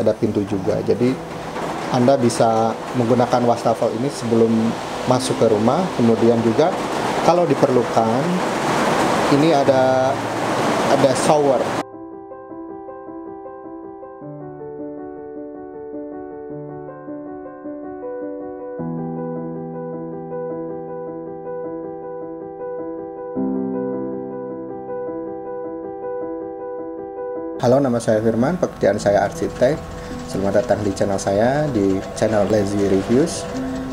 ada pintu juga. Jadi Anda bisa menggunakan wastafel ini sebelum masuk ke rumah. Kemudian juga kalau diperlukan, ini ada shower. Halo, nama saya Firman, pekerjaan saya arsitek. Selamat datang di channel saya, di channel Lazy Reviews,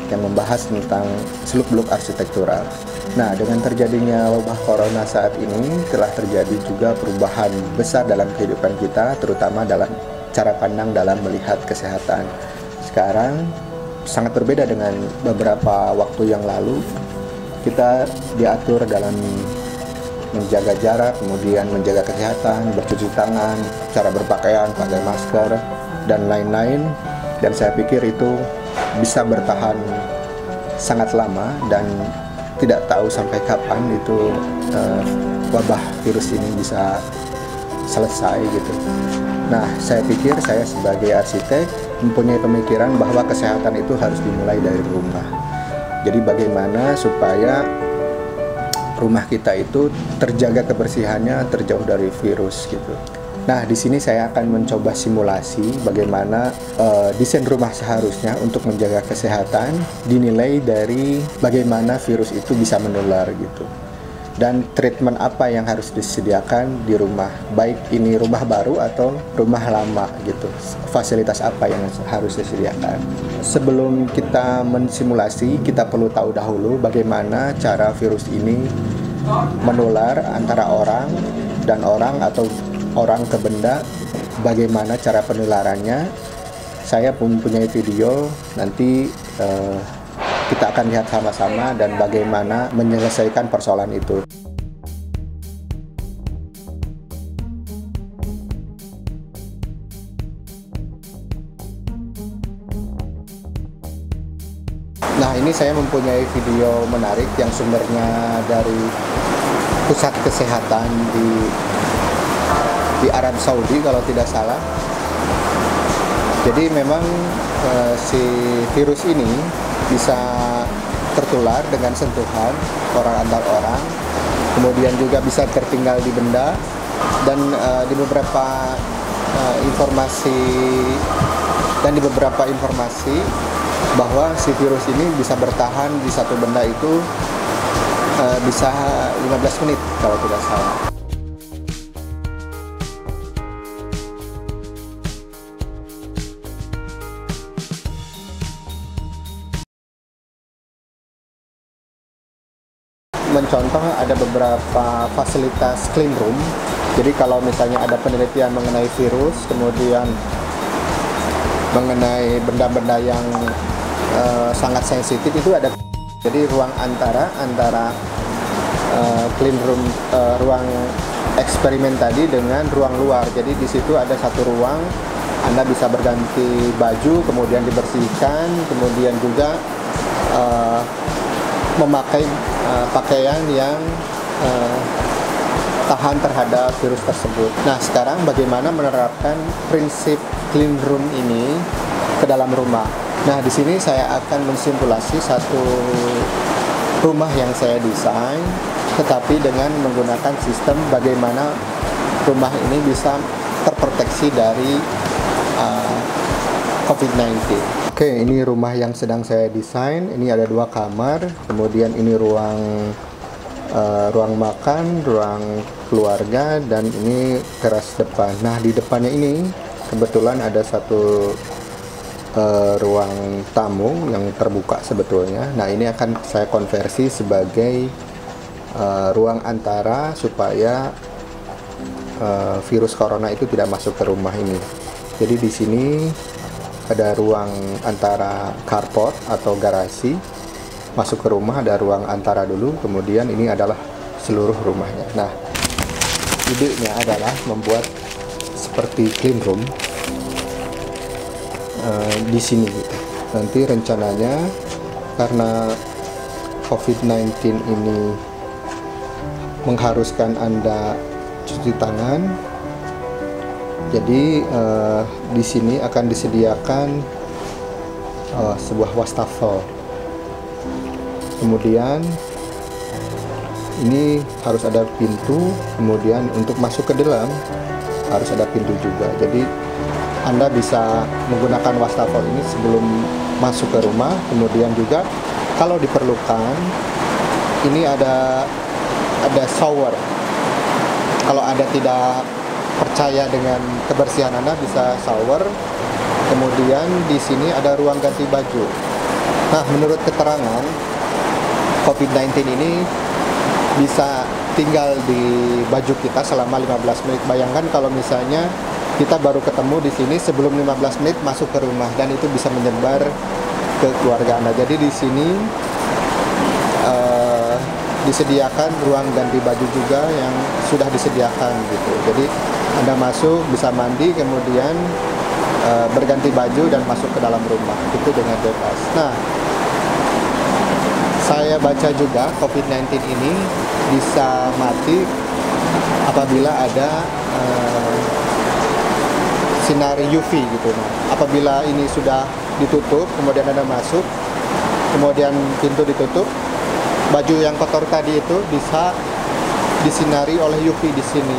yang membahas tentang seluk-beluk arsitektural. Nah, dengan terjadinya wabah corona saat ini, telah terjadi juga perubahan besar dalam kehidupan kita, terutama dalam cara pandang dalam melihat kesehatan. Sekarang, sangat berbeda dengan beberapa waktu yang lalu. Kita diatur dalam menjaga jarak, kemudian menjaga kesehatan, bercuci tangan, cara berpakaian, pakai masker, dan lain-lain. Dan saya pikir itu bisa bertahan sangat lama dan tidak tahu sampai kapan itu wabah virus ini bisa selesai gitu. Nah, saya pikir saya sebagai arsitek mempunyai pemikiran bahwa kesehatan itu harus dimulai dari rumah. Jadi bagaimana supaya rumah kita itu terjaga kebersihannya, terjauh dari virus gitu. Nah, di sini saya akan mencoba simulasi bagaimana desain rumah seharusnya untuk menjaga kesehatan dinilai dari bagaimana virus itu bisa menular gitu. Dan treatment apa yang harus disediakan di rumah, baik ini rumah baru atau rumah lama gitu. Fasilitas apa yang harus disediakan. Sebelum kita mensimulasi, kita perlu tahu dahulu bagaimana cara virus ini menular antara orang dan orang atau orang ke benda, bagaimana cara penularannya. Saya pun punya video, nanti kita akan lihat sama-sama dan bagaimana menyelesaikan persoalan itu. Nah, ini saya mempunyai video menarik yang sumbernya dari pusat kesehatan di Arab Saudi kalau tidak salah. Jadi memang si virus ini bisa tertular dengan sentuhan orang antar orang, kemudian juga bisa tertinggal di benda, dan di beberapa informasi bahwa si virus ini bisa bertahan di satu benda itu bisa 15 menit kalau tidak salah. Mencontoh ada beberapa fasilitas clean room. Jadi kalau misalnya ada penelitian mengenai virus, kemudian mengenai benda-benda yang sangat sensitif, itu ada. Jadi ruang antara clean room, ruang eksperimen tadi dengan ruang luar. Jadi di situ ada satu ruang, Anda bisa berganti baju, kemudian dibersihkan, kemudian juga memakai pakaian yang tahan terhadap virus tersebut. Nah, sekarang bagaimana menerapkan prinsip clean room ini ke dalam rumah? Nah, di sini saya akan mensimulasi satu rumah yang saya desain, tetapi dengan menggunakan sistem bagaimana rumah ini bisa terproteksi dari COVID-19. Oke, ini rumah yang sedang saya desain. Ini ada 2 kamar, kemudian ini ruang makan, ruang keluarga, dan ini teras depan. Nah, di depannya ini kebetulan ada satu ruang tamu yang terbuka sebetulnya. Nah, ini akan saya konversi sebagai ruang antara supaya virus corona itu tidak masuk ke rumah ini. Jadi di sini ada ruang antara carport atau garasi. Masuk ke rumah ada ruang antara dulu, kemudian ini adalah seluruh rumahnya. Nah, idenya adalah membuat seperti clean room di sini gitu. Nanti rencananya karena COVID-19 ini mengharuskan Anda cuci tangan, Jadi di sini akan disediakan sebuah wastafel. Kemudian ini harus ada pintu, kemudian untuk masuk ke dalam harus ada pintu juga. Jadi Anda bisa menggunakan wastafel ini sebelum masuk ke rumah. Kemudian juga kalau diperlukan, ini ada shower. Kalau Anda tidak percaya dengan kebersihan Anda, bisa shower. Kemudian di sini ada ruang ganti baju. Nah, menurut keterangan, COVID-19 ini bisa tinggal di baju kita selama 15 menit. Bayangkan kalau misalnya kita baru ketemu di sini sebelum 15 menit masuk ke rumah, dan itu bisa menyebar ke keluarga Anda. Jadi di sini disediakan ruang ganti baju juga yang sudah disediakan gitu. Jadi Anda masuk bisa mandi, kemudian berganti baju dan masuk ke dalam rumah itu dengan bebas. Nah, saya baca juga COVID-19 ini bisa mati apabila ada sinar UV gitu. Nah, apabila ini sudah ditutup, kemudian Anda masuk, kemudian pintu ditutup, baju yang kotor tadi itu bisa disinari oleh UV di sini.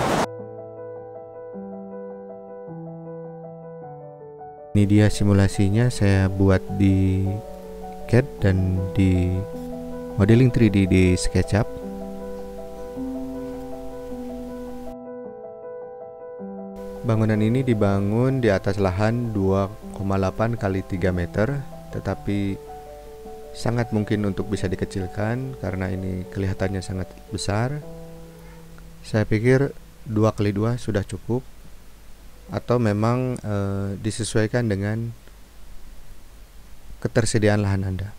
Ini dia simulasinya saya buat di CAD dan di modeling 3D di SketchUp. Bangunan ini dibangun di atas lahan 2,8 kali 3 meter, tetapi sangat mungkin untuk bisa dikecilkan karena ini kelihatannya sangat besar. Saya pikir 2 kali 2 sudah cukup, atau memang disesuaikan dengan ketersediaan lahan Anda.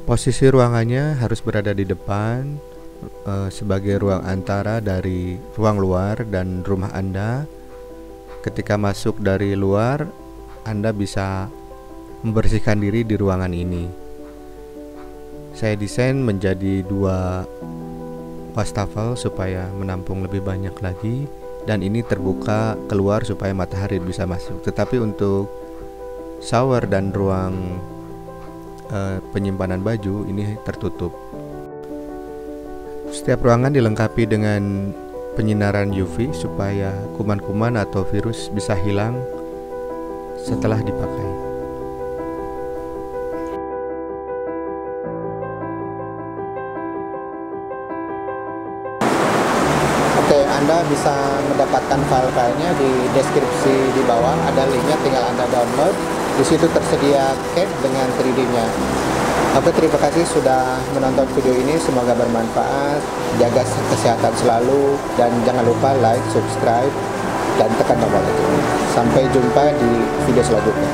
Posisi ruangannya harus berada di depan sebagai ruang antara dari ruang luar dan rumah Anda. Ketika masuk dari luar, Anda bisa membersihkan diri di ruangan ini. Saya desain menjadi 2 wastafel supaya menampung lebih banyak lagi, dan ini terbuka keluar supaya matahari bisa masuk. Tetapi untuk shower dan ruang penyimpanan baju ini tertutup. Setiap ruangan dilengkapi dengan penyinaran UV supaya kuman-kuman atau virus bisa hilang setelah dipakai. Oke, Anda bisa mendapatkan file-filenya di deskripsi di bawah, ada linknya, tinggal Anda download. Di situ tersedia CAD dengan 3D-nya. Oke, terima kasih sudah menonton video ini, semoga bermanfaat. Jaga kesehatan selalu dan jangan lupa like, subscribe, dan tekan tombol lonceng. Sampai jumpa di video selanjutnya.